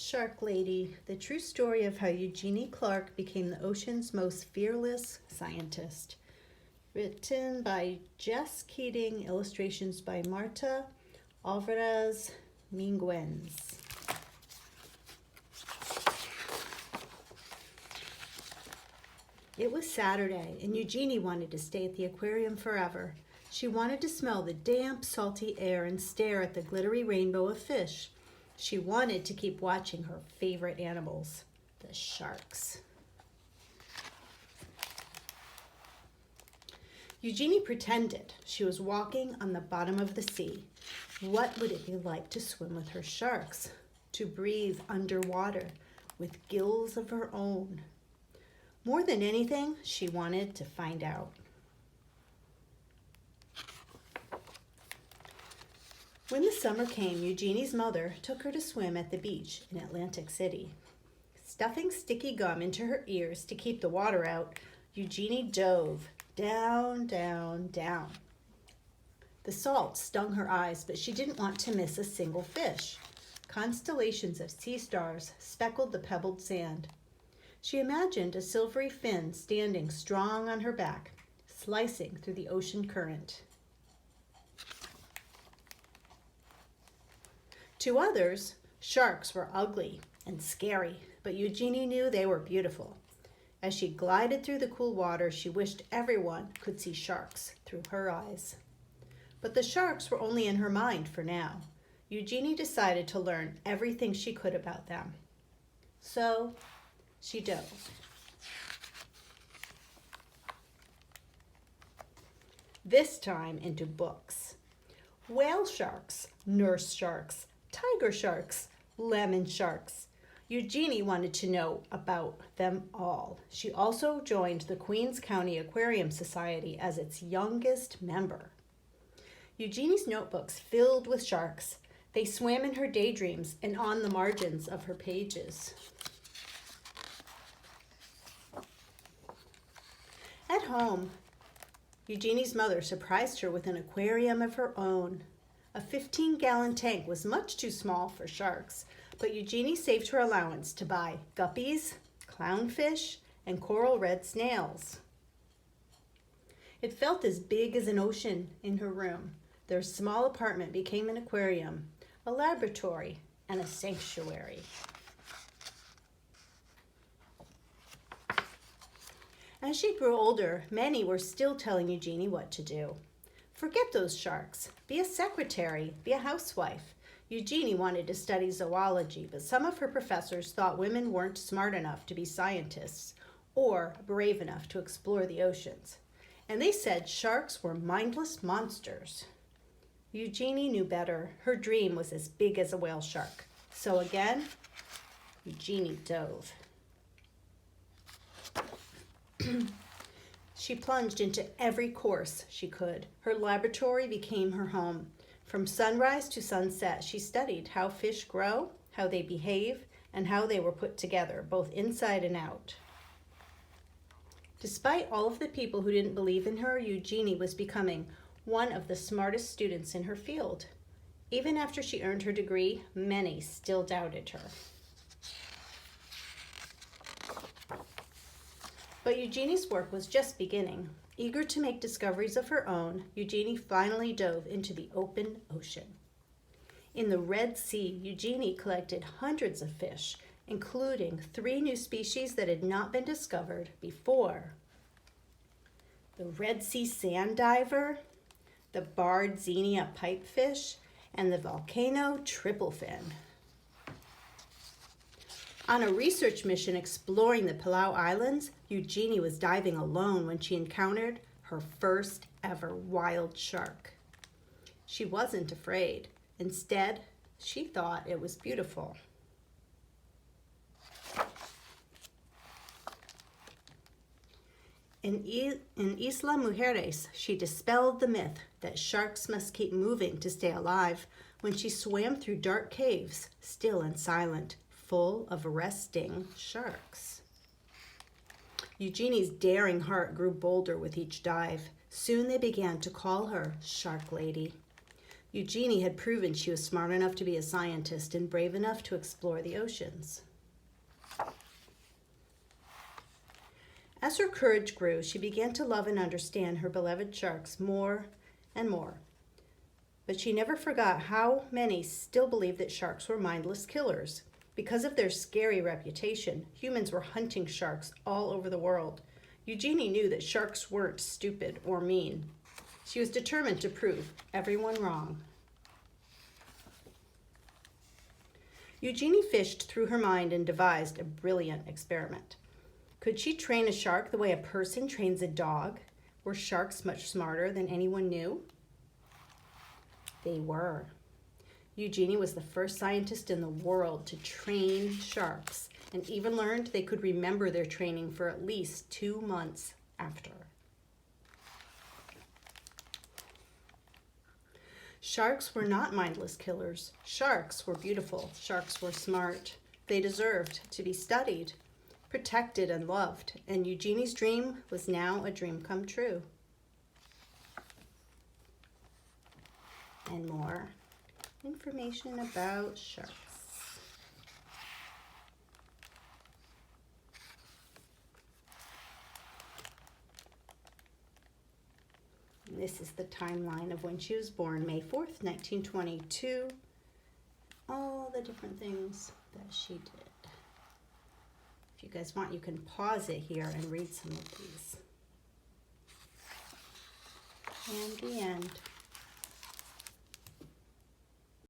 Shark Lady, the true story of how Eugenie Clark became the ocean's most fearless scientist. Written by Jess Keating, illustrations by Marta Alvarez Minguez. It was Saturday, and Eugenie wanted to stay at the aquarium forever. She wanted to smell the damp, salty air and stare at the glittery rainbow of fish. She wanted to keep watching her favorite animals, the sharks. Eugenie pretended she was walking on the bottom of the sea. What would it be like to swim with her sharks? To breathe underwater with gills of her own? More than anything, she wanted to find out. When the summer came, Eugenie's mother took her to swim at the beach in Atlantic City. Stuffing sticky gum into her ears to keep the water out, Eugenie dove down, down, down. The salt stung her eyes, but she didn't want to miss a single fish. Constellations of sea stars speckled the pebbled sand. She imagined a silvery fin standing strong on her back, slicing through the ocean current. To others, sharks were ugly and scary, but Eugenie knew they were beautiful. As she glided through the cool water, she wished everyone could see sharks through her eyes. But the sharks were only in her mind for now. Eugenie decided to learn everything she could about them. So she dove. This time into books. Whale sharks, nurse sharks, tiger sharks, lemon sharks. Eugenie wanted to know about them all. She also joined the Queens County Aquarium Society as its youngest member. Eugenie's notebooks filled with sharks. They swam in her daydreams and on the margins of her pages. At home, Eugenie's mother surprised her with an aquarium of her own. A 15-gallon tank was much too small for sharks, but Eugenie saved her allowance to buy guppies, clownfish, and coral red snails. It felt as big as an ocean in her room. Their small apartment became an aquarium, a laboratory, and a sanctuary. As she grew older, many were still telling Eugenie what to do. Forget those sharks. Be a secretary. Be a housewife. Eugenie wanted to study zoology, but some of her professors thought women weren't smart enough to be scientists or brave enough to explore the oceans. And they said sharks were mindless monsters. Eugenie knew better. Her dream was as big as a whale shark. So again, Eugenie dove. She plunged into every course she could. Her laboratory became her home. From sunrise to sunset, she studied how fish grow, how they behave, and how they were put together, both inside and out. Despite all of the people who didn't believe in her, Eugenie was becoming one of the smartest students in her field. Even after she earned her degree, many still doubted her. But Eugenie's work was just beginning. Eager to make discoveries of her own, Eugenie finally dove into the open ocean. In the Red Sea, Eugenie collected hundreds of fish, including 3 new species that had not been discovered before. The Red Sea sand diver, the barred xenia pipefish, and the volcano tripplefin. On a research mission exploring the Palau Islands, Eugenie was diving alone when she encountered her first ever wild shark. She wasn't afraid. Instead, she thought it was beautiful. In Isla Mujeres, she dispelled the myth that sharks must keep moving to stay alive when she swam through dark caves, still and silent, full of resting sharks. Eugenie's daring heart grew bolder with each dive. Soon they began to call her Shark Lady. Eugenie had proven she was smart enough to be a scientist and brave enough to explore the oceans. As her courage grew, she began to love and understand her beloved sharks more and more. But she never forgot how many still believed that sharks were mindless killers. Because of their scary reputation, humans were hunting sharks all over the world. Eugenie knew that sharks weren't stupid or mean. She was determined to prove everyone wrong. Eugenie fished through her mind and devised a brilliant experiment. Could she train a shark the way a person trains a dog? Were sharks much smarter than anyone knew? They were. Eugenie was the first scientist in the world to train sharks, and even learned they could remember their training for at least 2 months after. Sharks were not mindless killers. Sharks were beautiful. Sharks were smart. They deserved to be studied, protected, and loved, and Eugenie's dream was now a dream come true. And more information about sharks. And this is the timeline of when she was born, May 4th, 1922. All the different things that she did. If you guys want, you can pause it here and read some of these. And the end.